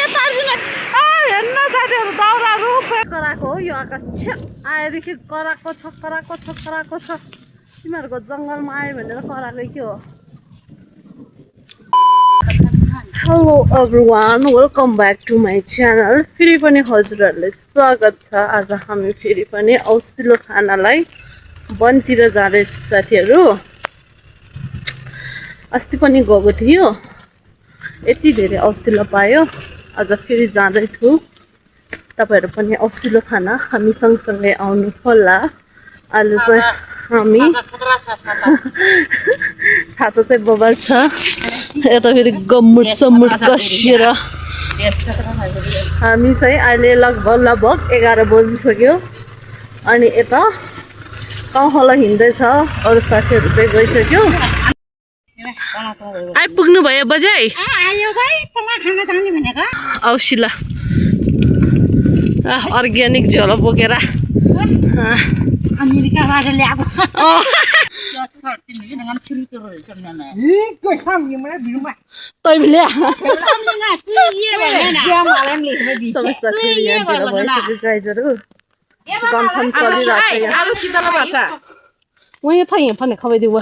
हेर्न साथीहरू दाउराहरू कराएको हो यो आकाश आएदेखि कराएको छ तिमीहरूको जङ्गलमा आयो भनेर कराएकै के हो hello everyone welcome back to my channel फेरि पनि हजुरहरूले स्वागत छ आज हामी फेरि पनि औसिलो खानालाई वनतिर जाँदैछौँ साथीहरू अस्ति पनि गएको थियो यति धेरै औसिलो पायो आज फेरि जाँदैछु तपाईहरु पनि औसिलो खाना हामी सँगसँगै आउनु होला आज चाहिँ हामी छातो चाहिँ बबाल छ यता फेरि गम्मुट सम्मुट कसिएर हामी चाहिँ अहिले लगभग 11 बजिसक्यो अनि यता काउहला हिँड्दैछ अरु साथीहरु चाहिँ गइसक्यो आइपुग्नु भयो बजाई आयो भाइ पला खाना जाने भनेको औसिला अर्ग्यानिक झोला बोकेर अमेरिकाबाट ल्याएको भने खवाइदिउ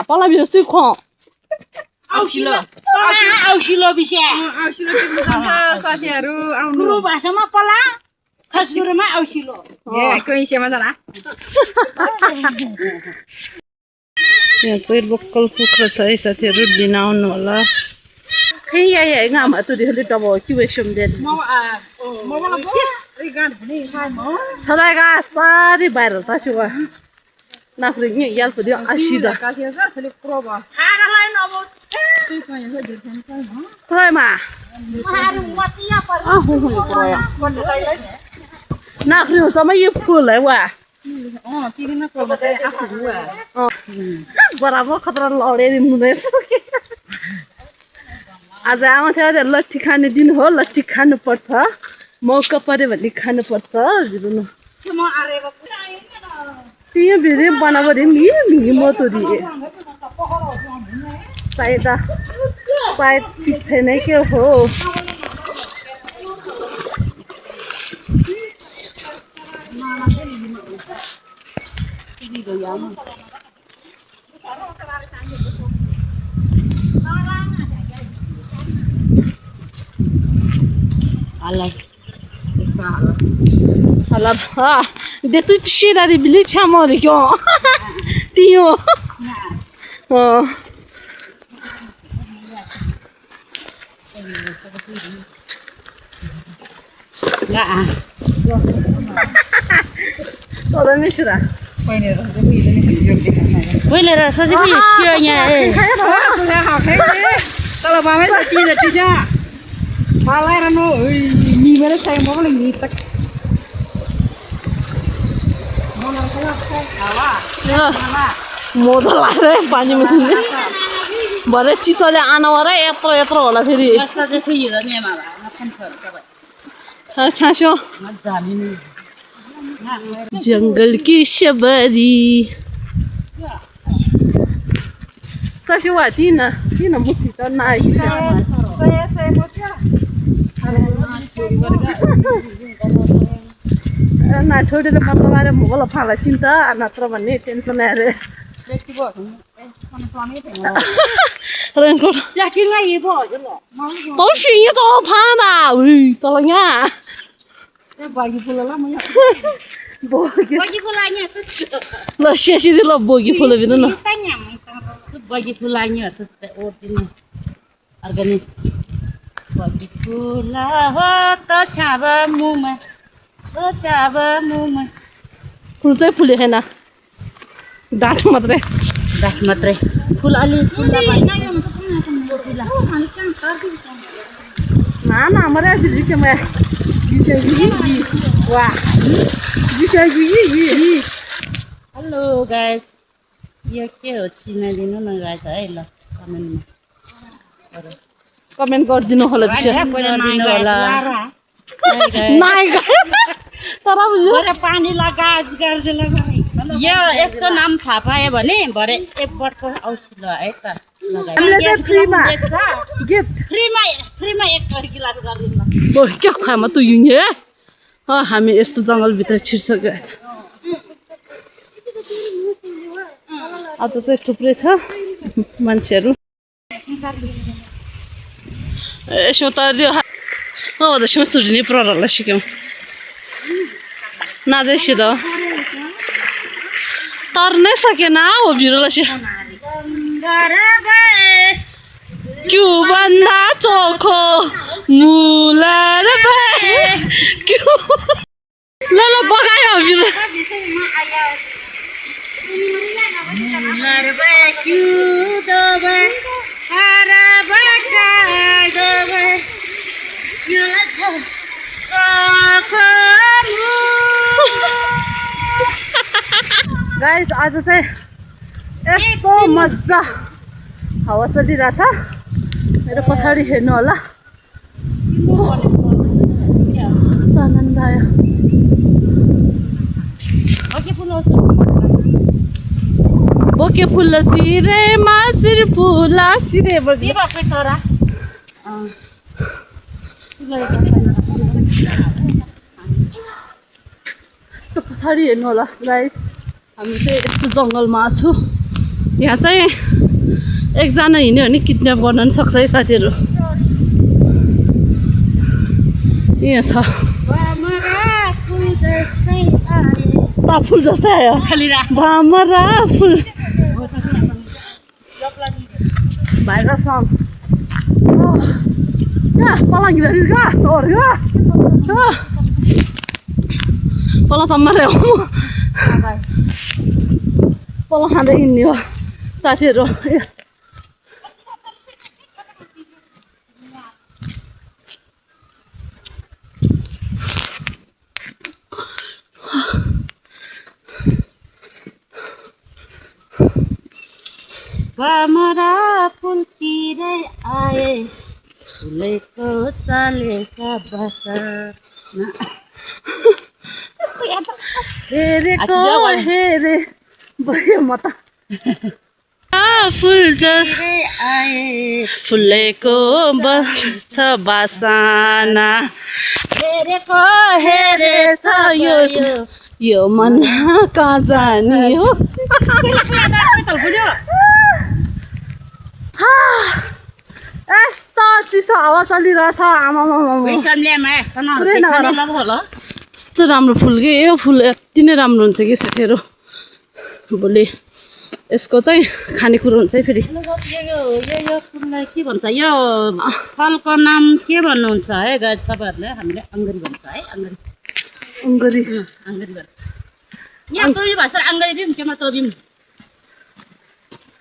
पला बिर्सु ख औसिलो विषय साथीहरु आउनु गुरु भाषामा पला खसगुरुमा औसिलो कोइसेमा जना यहाँ चाहिँ लोकल कुखुरा छ है साथीहरु लिन आउनु होला खै यहाँ गाम तुरिहले टब कि वेसम दे छदागा सारी बाहिर ताछु वा नाफ्रे नि याल पदियो आसिदा खोइमा नाख्री हुन्छ यो फुल है वा बराबर खतरा लडेर हुँदैछ आज आउँथ्यो लट्ठी खाने दिन हो लट्ठी खानु पर्छ मौका पर्यो भने खानु पर्छ हजुर त्यो भिडियो बनाबो मिही मतो दिए सायद चिज छैन के हो Alam, dia tu shira di beli chamo de kyo. Tio. Oh. Lah. Todo me shira. Pहिले rasa चाहिँ के सियो यहाँ तल बामै त के जति छ मलाई रनो निमेर चाहिँ मलाई नि तक मजा लाग्यो पानी मुनि भरे चिसोले आनवरे यत्रो होला फेरि छास्यो जंगल की शबरी सशुवा तीन मुठी त नाइ ना छोडेर मतलब मोगल फाला चिन्ता नत्र भन्ने टेन्सन आएर रेनकोट याकिङा येबो हजुर ल सिङे त फाना उइ तल यहाँ बागी फुलला म बागी फुला यहाँ ल शेसिदि ल बोगी फुल बिन न बागी फुला यहाँ त ओर्दिनु अर्गानिक बागी फुला हो त छाब मुमा फुल चाहिँ फुलेन डाँठ मात्रै फुल अलि फुल्दा ना मरे दिखे मैं वाह हेलो गाइस यो के हो चिनाइदिनु न गाइस है ल कमेन्ट गरिदिनु होला विषय नाइ तर पानी लगा गाज गर्दै लगा यो यसको नाम थाहा पायो भने भरे एक वर्ष औषधि है त हामीले चाहिँ फ्रीमा गिफ्ट फ्रीमा एक गिलास गरिदिनु क्या खामा तँ युङे हामी यस्तो जङ्गलभित्र छिर्सक्यो आज चाहिँ थुप्रै छ मान्छेहरू यसो तर्यो त्यसमा चुरिने प्रहरलाई सिक्यौँ नाजाइसित तर्नै सकेन हो बिरोलाई क्यों भन्दा चोखो मुलार क्यों ल बगायो बिरो गाइस आज चाहिँ यस्तो मजा हावा चलिरहेछ मेरो पछाडि हेर्नु होला कस्तो आनन्द आयो बोके फुल सिरेमा सिर फुला सिरे यस्तो पछाडि हेर्नु होला गाइस हामी चाहिँ यस्तो जङ्गलमा छु यहाँ चाहिँ एकजना हिँड्यो भने किडन्याप गर्न पनि सक्छ है साथीहरू यहाँ छ फुल जस्तै आयो भमरा फुल भाइरस पलङ्गी कहाँ चोर्यो पलसम्म पल खाँदै हिँड्ने हो साथीहरू भमरा फुल तिरै आए फुलेको चाले हेरेको हेरे भयो म त फुल आए फुलेको छ बासना हेरेको हेरेछ यो मन कहाँ जाने हो यस्तो चिसो हावा चलिरहेछ यस्तो राम्रो फुल के यो फुल यति नै राम्रो हुन्छ कि साथीहरू भोलि यसको चाहिँ खानेकुरो हुन्छ है फेरि यो फुललाई के भन्छ यो फलको नाम के भन्नुहुन्छ है गाइस तपाईँहरूले हामीले अङ्गरी भन्छ है अङ्गरी अङ्गरी भन्छ यहाँ तोरी भाषा अङ्गरी दिउँ केमा तोरिम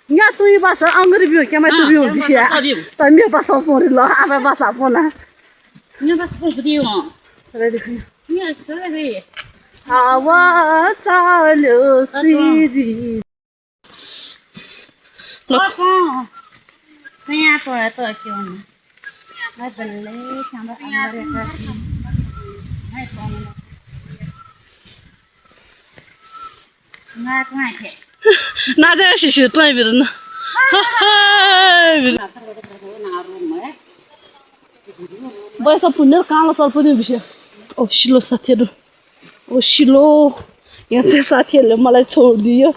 यहाँ तुई बस अङ्गरी बिउ केमा तुई बिउ बिसिया त मेरो बस पोरि ल आफै बस पोला यहाँ बस दिउँ हावा चाल्यो सिरी यहाँ पऱ्यो त के भन्नु बल्लै नाजा शिशु तुई बिरन बैस पुण्य कालो सर पनि बिस्यो औसिलो साथीहरू औसिलो यहाँ चाहिँ साथीहरूले मलाई छोडिदियो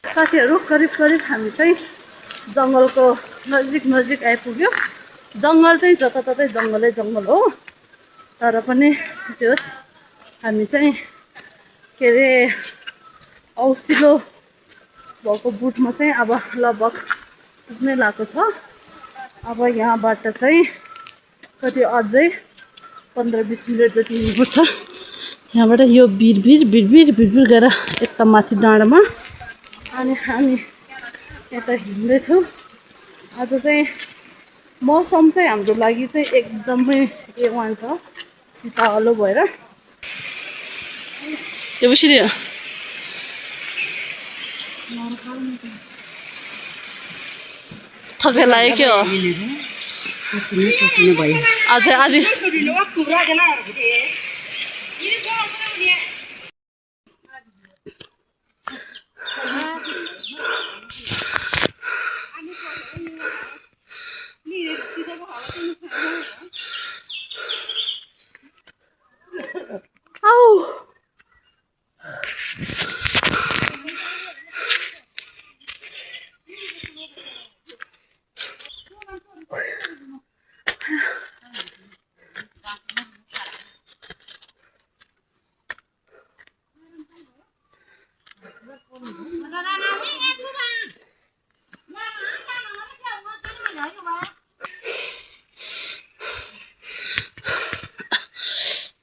साथीहरू करिब हामी चाहिँ जङ्गलको नजिक आइपुग्यो जङ्गल चाहिँ जताततै जङ्गल हो तर पनि त्यो हामी चाहिँ के अरे औसिलो भएको बुटमा चाहिँ अब लगभग पुग्नै लागेको छ अब यहाँबाट चाहिँ कति अझै 15-20 मिनट जति हिँड्नुपर्छ यहाँबाट यो बिरबिर गएर यता माथि डाँडामा अनि हामी यता हिँड्दैछौँ आज चाहिँ मौसम चाहिँ हाम्रो लागि चाहिँ एकदमै A1 छ शीतलो भएर यो बिसिरियो थकाइ लाग्यो के हो पसिना भयो अझै अलि आउ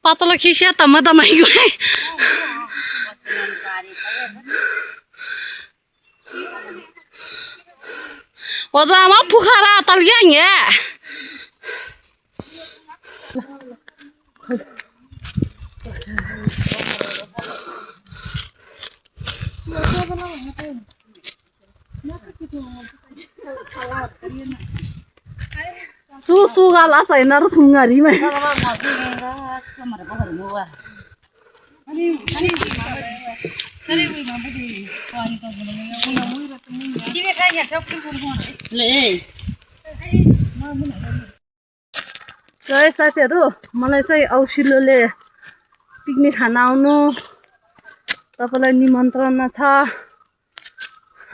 पातलो खिस्या तम्मा तमाइको है ओजामा पुखारा तल्क्याङ्गे सुगाला छैन र थुङ्गारीमा है साथीहरू मलाई चाहिँ औसिलोले पिकनिक खान आउनु तपाईँलाई निमन्त्रणा छ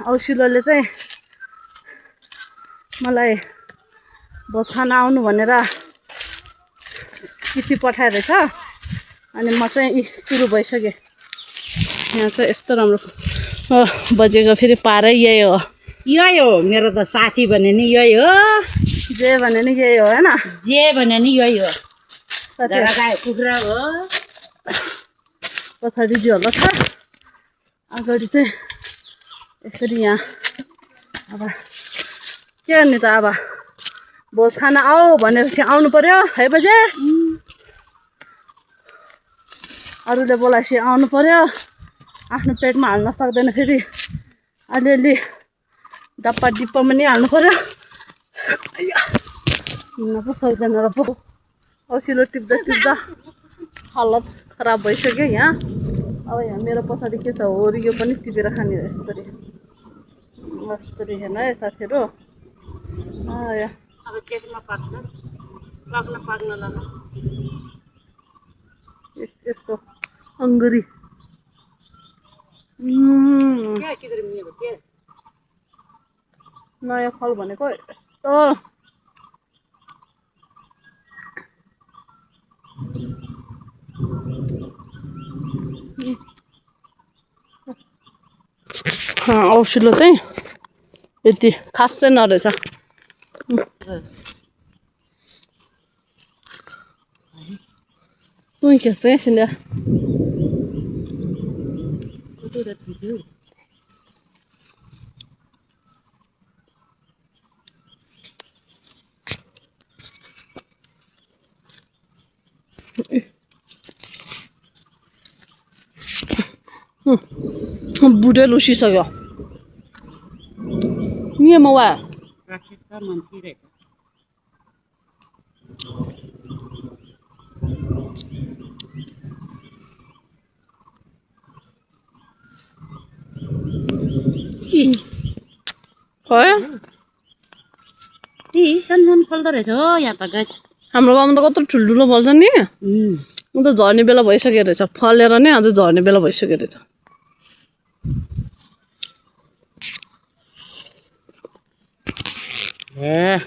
औसिलोले चाहिँ मलाई भोज खान आउनु भनेर चिठी पठाइरहेछ अनि म चाहिँ सुरु भइसकेँ यहाँ चाहिँ यस्तो राम्रो बजेको फेरि पारै यही हो मेरो त साथी भने नि यही हो जे भने नि यही हो होइन जे भने नि यही हो साथी गाई कुखुरा हो पछाडि झोलो छ अगाडि चाहिँ यसरी यहाँ अब के गर्ने त अब भोज खान आऊ भनेपछि आउनु पर्यो है बजे अरूले बोलाएपछि आउनु पर्यो आफ्नो पेटमा हाल्न सक्दैन फेरि अलिअलि डप्पा डिप्पामा नि हाल्नु पर्यो हिँड्न पो सक्दैन र पो औसिलो टिप्दा टिप्दा हालत खराब भइसक्यो यहाँ अब यहाँ मेरो पछाडि के छ होरियो पनि टिपेर खाने यस्तरी यस्तरी हेर्नु है साथीहरू अब केकमा पाक्छ पाक्न लानु यस्तो अङ्गुरी नयाँ फल भनेको यस्तो औसिलो चाहिँ यति खास चाहिँ नरहेछ तुई के चाहिँ सिन्या बुढे लुसिसक्यो नि मवा राक्षसका मान्छे रहेछ सानो फल्दो रहेछ हो यहाँ त गाछ हाम्रो गाउँमा त कत्रो ठुल्ठुलो फल्छ नि म त झर्ने बेला भइसक्यो रहेछ फलेर नै अझ झर्ने बेला भइसक्यो रहेछ ए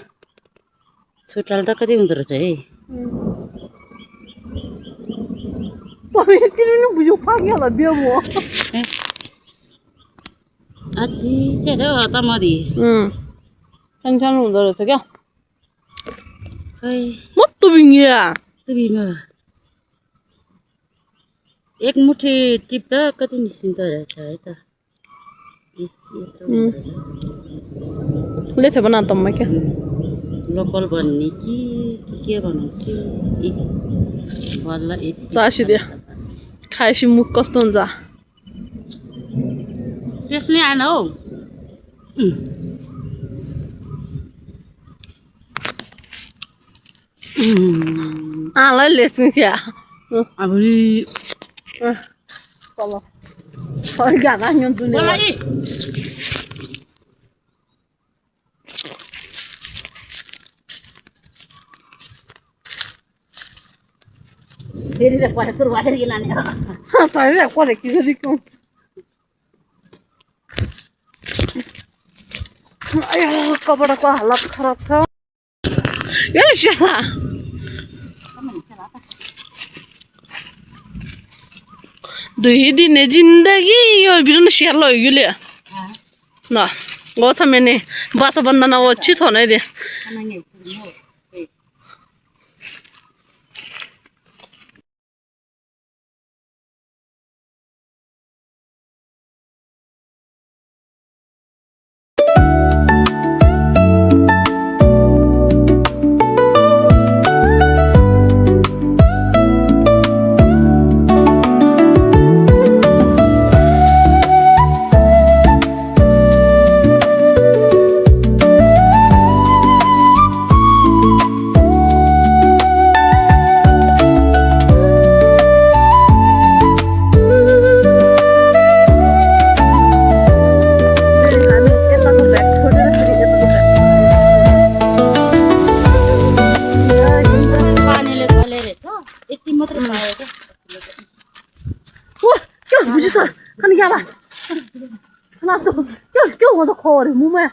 छुट्टाल त कति हुँदो रहेछ है बुझ्यो फाक्यो होला बिहे भयो अझै चाहिँ हो त मदी सानो सानो हुँदो रहेछ क्या खै मत्तो बिङ्गिया बिमा एक मुठी टिप्दा कति निस्किँदो रहेछ है त ले थियो बना तम्मा क्या लोकल भन्ने कि के भन्नु कि बल्ल चासिदियो खाएपछि मुख कस्तो हुन्छ टेस्ट नै आएन हौ आलै लेख्नु क्या अब तल फर्कामा दुने फेरि पढे सुरु गरेर लाने तैँले पढे कि गरिको अयो कपडाको हालत खराब छ ए स्याला दुई दिने जिंदगी यो बिरुन शेरलो युले ना गोथा मैंने बासा बंदा ना वो अच्छी था ना दे kan क्या बात ना तो क्यों क्यों वो तो खो रही मुंह में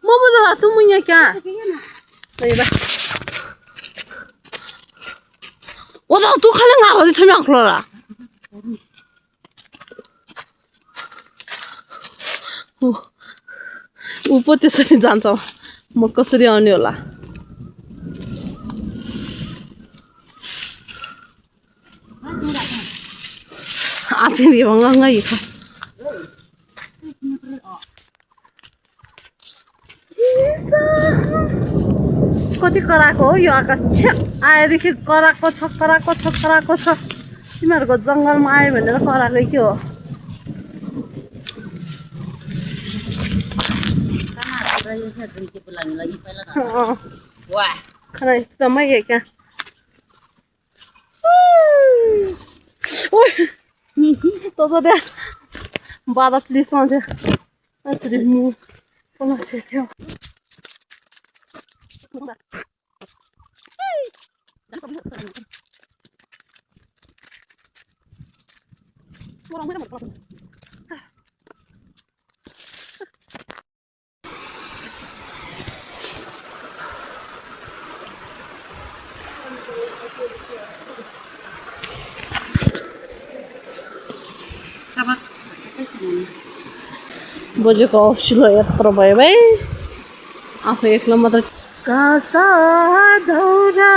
मुझे तुम ये क्या नहीं बा वो तो तू खाली ना हो जिसमें आँखों ला ऊपर त्यसरी जान्छ म कसरी आउने होला आज नि भंगा यी कति कराको हो यो आकाश छ आएदेखि कराको छ तिमीहरूको जंगलमा आयो भनेर कराकै के हो खाना एकदमै है क्या ओए तो दे बादा प्लीज आउँथ्यो यसरी मुख पलाउँछ थियो बजेको औषिलो यत्रो भयो भाइ आफू एक्लो मात्र कासा दौरा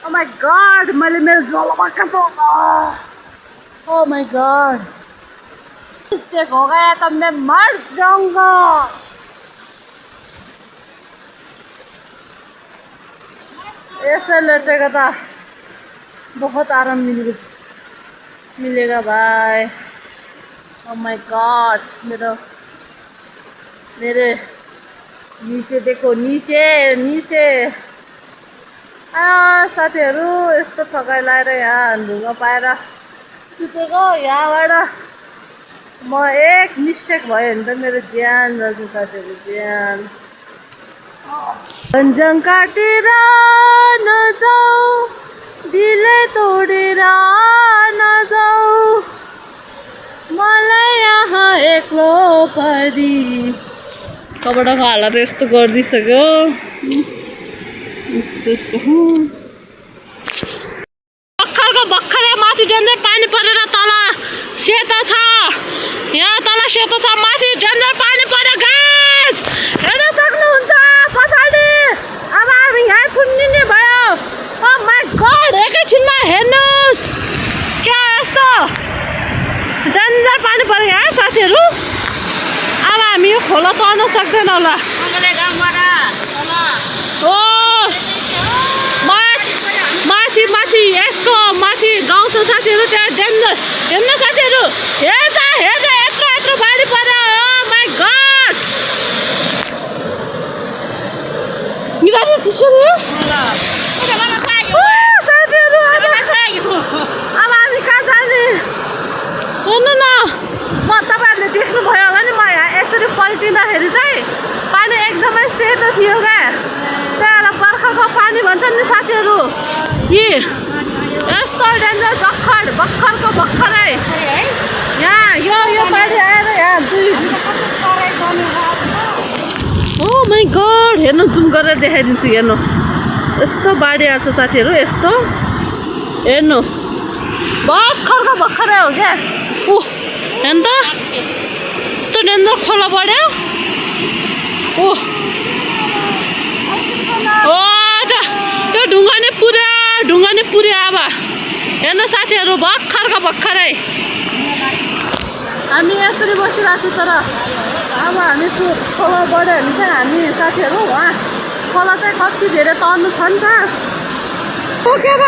ओ माय गॉड मैले मेरो जलमा काटो ओ माय गॉड मिस्टेक हो गया तो मैं मर जाऊंगा ऐसे लेटेगा था बहुत आराम मिलेगा भाई ओह माय गॉड मेरे नीचे देखो नीचे साथीहरु यस्तो थकाइ लाएर यहाँ ढुङ्गा पाएर सुतेको यहाँबाट म एक मिस्टेक भयो भने त मेरो ज्यान जान्छ साथीहरु ज्यान भञ्जङ काटेर नजाऊ दिलै तोडेर नजाऊ मलाई यहाँ एक्लो परी कपडाको हालत यस्तो गरिदिसक्यो त्यस्तो भर्खरै माथि डेन्जर पानी परेर तल सेतो छ यहाँ तल सेतो छ माथि डेन्जर पानी पर्यो गाइस हेर्न सक्नुहुन्छ पछाडि अब हामी यहाँ थुनिने भयो ओ माय गॉड एकैछिनमा हेर्नुस् के यस्तो डेन्जर पानी पर्यो यहाँ साथीहरु अब हामी यो खोला तर्न सक्दैन होला ओ यहाँको माथि गाउँ छ साथीहरू, त्यहाँ डेन्जर। हेर्नु साथीहरू, हेर्दा यत्रो बाढी पर्यो। माई गड, बिरामी त्यसरी साथीहरू। अब हामी कहाँ जाने? हेर्नु न, तपाईँहरूले देख्नुभयो होला नि, म यहाँ यसरी पल्टिँदाखेरि चाहिँ पानी एकदमै सेतो थियो क्या। त्यहाँबाट बर्खाको पानी भन्छ नि साथीहरू, कि यस्तो डेन्जर भर्खरको भर्खरै यहाँ यो पानी आएर यहाँ ओ माई गड, हेर्नु जुम गरेर देखाइदिन्छु। हेर्नु यस्तो बाढी आएको छ साथीहरू, यस्तो हेर्नु भर्खरको भर्खरै हो क्या। हेर्नु त यस्तो डेन्जर खोला बढ्यो। त्यो ढुङ्गा नै पुर्यो अब। हेर्नु साथीहरू, भर्खरको भर्खरै हामी यसरी बसिरहेको छु। तर अब हामी खोला बढ्यो भने चाहिँ हामी साथीहरू वहाँ खोला चाहिँ कति धेरै तर्नु छ नि त। टोकेर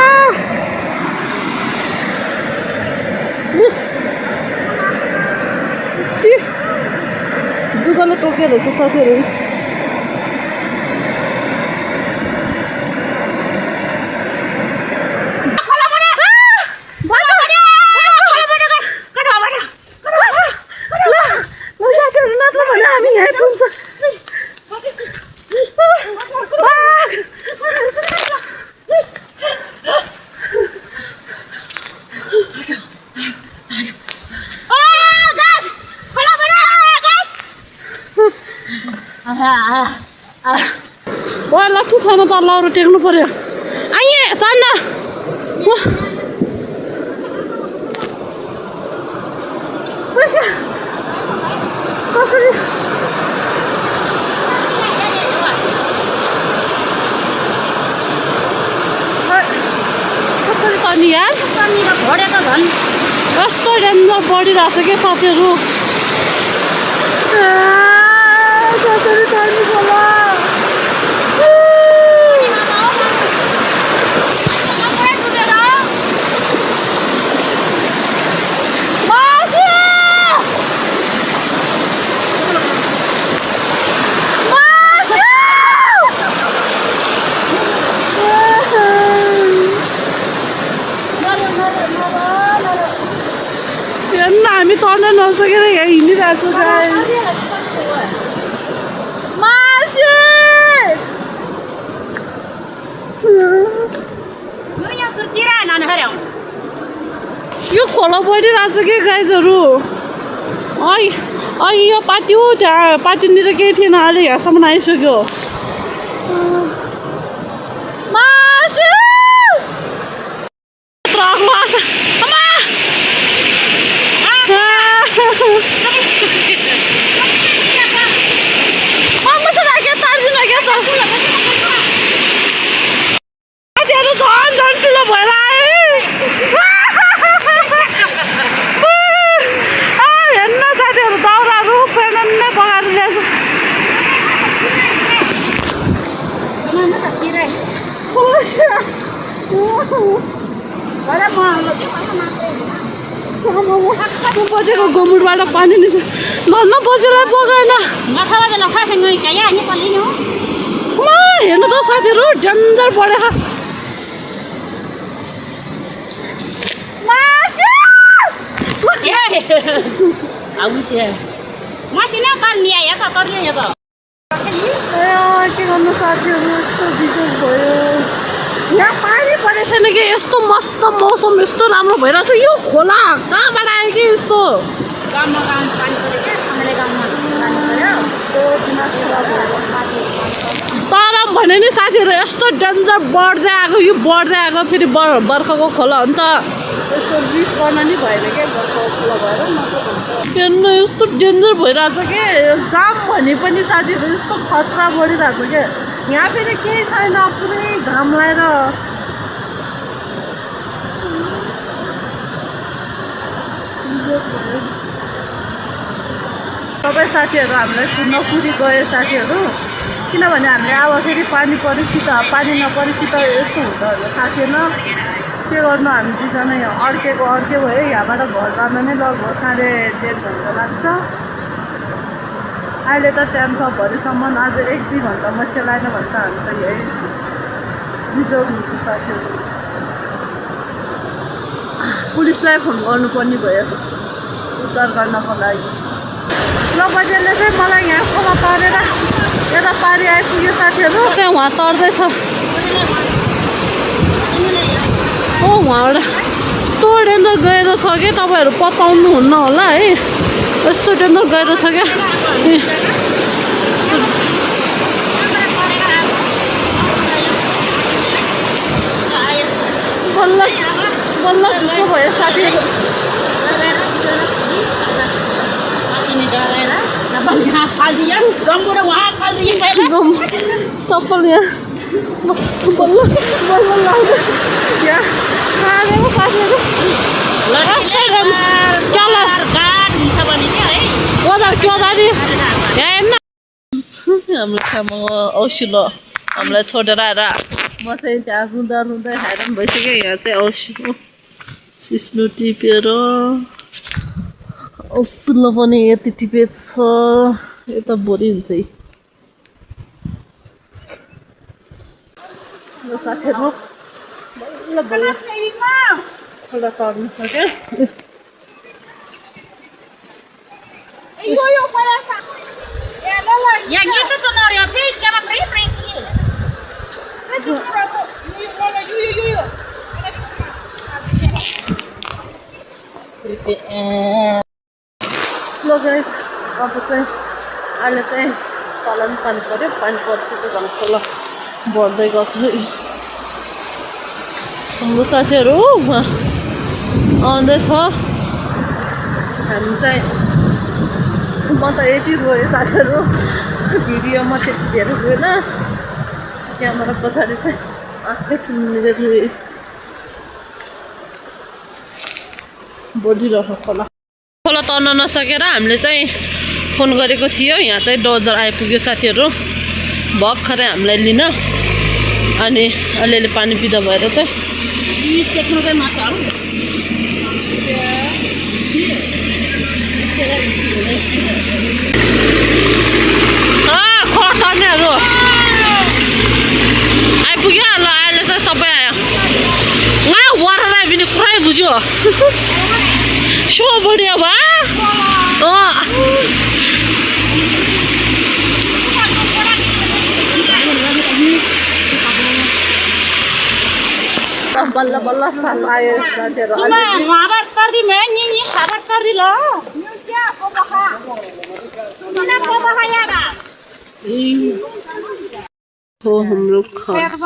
दुःखले टोकेर छ साथीहरू। लट्ठी छैन त, लौरो टेक्नु पर्यो। आइए चढ्न। कसरी गर्ने यार? घोडेको झन् कस्तो डेन्जर बढिरहेको छ क्या साथीहरू। कसरी चढ्नु होला? हामी तर्न नसकेर यहाँ हिँडिरहेको छु। यो खोला बढिरहेको छ कि गाइजहरू। यो पार्टी हो, त्यहाँ पार्टीनिर केही थिएन, अहिले यहाँसम्म आइसक्यो। बजेको गोमुडबाट पानी निस्छ धन्न बजेर बगाएन। हेर्नु त साथीहरू, डेन्जर बढेको। के गर्नु साथीहरू, यस्तो बिजोग भयो। यहाँ पानी परेको छैन कि, यस्तो मस्त मौसम, यस्तो राम्रो भइरहेको छ। यो खोला कहाँबाट आयो कि यस्तो? तर भने नि साथीहरू, यस्तो डेन्जर बढ्दै आएको, यो बढ्दै आएको। फेरि बर्खाको खोला हो नि त, यस्तो रिस गर्न नि भएन क्या बर्खाको खोला भएर। हेर्नु यस्तो डेन्जर भइरहेको छ कि, जाम भने पनि साथीहरू यस्तो खतरा बढिरहेको क्या। यहाँ फेरि केही छैन, पुरै घाम लगाएर। सबै साथीहरू हामीलाई नकुदी गयो साथीहरू, किनभने हामीले अब फेरि पानी नपरेपछि त यस्तो हुँदो थाहा थिएन। के गर्नु हामी दुईजना यहाँ अर्केको भयो यहाँबाट घर जान नै लगभग 1.5 घन्टा लाग्छ अहिले त टाइम छ भरेसम्म आज 1-2 घन्टा मसिया लागेन भन्छ हामी त यही रिजर्भ हुन्छ साथीहरू पुलिसलाई फोन गर्नुपर्ने भयो उद्धार गर्नको लागि ल बजेलले चाहिँ मलाई यहाँ खोला तरेर यता पारि आइपुग्यो साथीहरू चाहिँ उहाँ तर्दैछ हो उहाँबाट यस्तो डेन्जर गहिरो छ कि तपाईँहरू पत्ताउनु हुन्न होला है यस्तो डेन्जर गहिरो छ क्या बल्ल बल्ल ढुक्क भयो साथीहरू चप्पल यहाँ बल्ल बल्ल लाग्यो यहाँ खाँदैमा साथीहरू हाम्रो खामा औसिलो हामीलाई छोडेर आएर म चाहिँ त्यहाँ रुँदा रुँदै हैरान भइसक्यो यहाँ चाहिँ औसिलो सिस्नो टिपेर औसिलो पनि यति टिपेछ यता भोलि हुन्छ है साथीहरू बल्ल बल्ल खोला तर्नु सक्यो Ya gitu tuh Norio, please jangan pring-pring. ल गाइस अब चाहिँ अहिले चाहिँ तल पानी पऱ्यो पानी परेपछि झन् खोला बढ्दै गर्छ हाम्रो साथीहरू उहाँ आउँदैछ हामी चाहिँ म त यति रोएँ साथीहरू भिडियोमा त्यति धेरै रोएन क्यामेरा पछाडि चाहिँ आँखै सुन्ने रोएँ बढिरहेको खोला खोला तर्न नसकेर हामीले चाहिँ फोन गरेको थियो यहाँ चाहिँ डोजर आइपुग्यो साथीहरू भर्खरै हामीलाई लिन अनि अलिअलि पानी पिँदा भएर चाहिँ खोला तर्नेहरू आइपुग्यो ल अहिले चाहिँ सबै आयो वहाँ वरार आयो भने पुरै बुझ्यो सो बढिया भयो बल्ल बल्ल सास आयो साथीहरू हो हाम्रो खर्च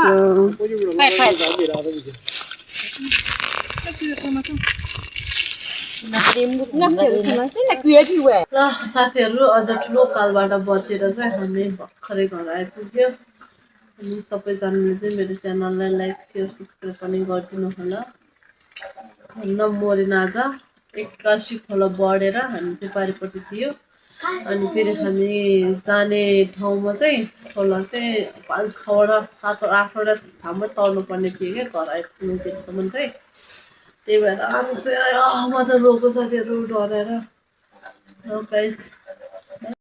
ल साथीहरू अझ ठुलो कालबाट बचेर चाहिँ हामी भर्खरै घर आइपुग्यो अनि सबैजनाले चाहिँ मेरो च्यानललाई लाइक सेयर सब्सक्राइब पनि गरिदिनु होला नमरिन आज 81 खोला बढेर हामी चाहिँ पारिपट्टि थियो अनि फेरि हामी जाने ठाउँमा चाहिँ खोला चाहिँ 5-6वटा 7-8वटा ठाउँमा तर्नु पर्ने थियो क्या घर आइपुग्नु त्यसम्म चाहिँ त्यही भएर अब चाहिँ म त रोको साथीहरू डराएर गाइस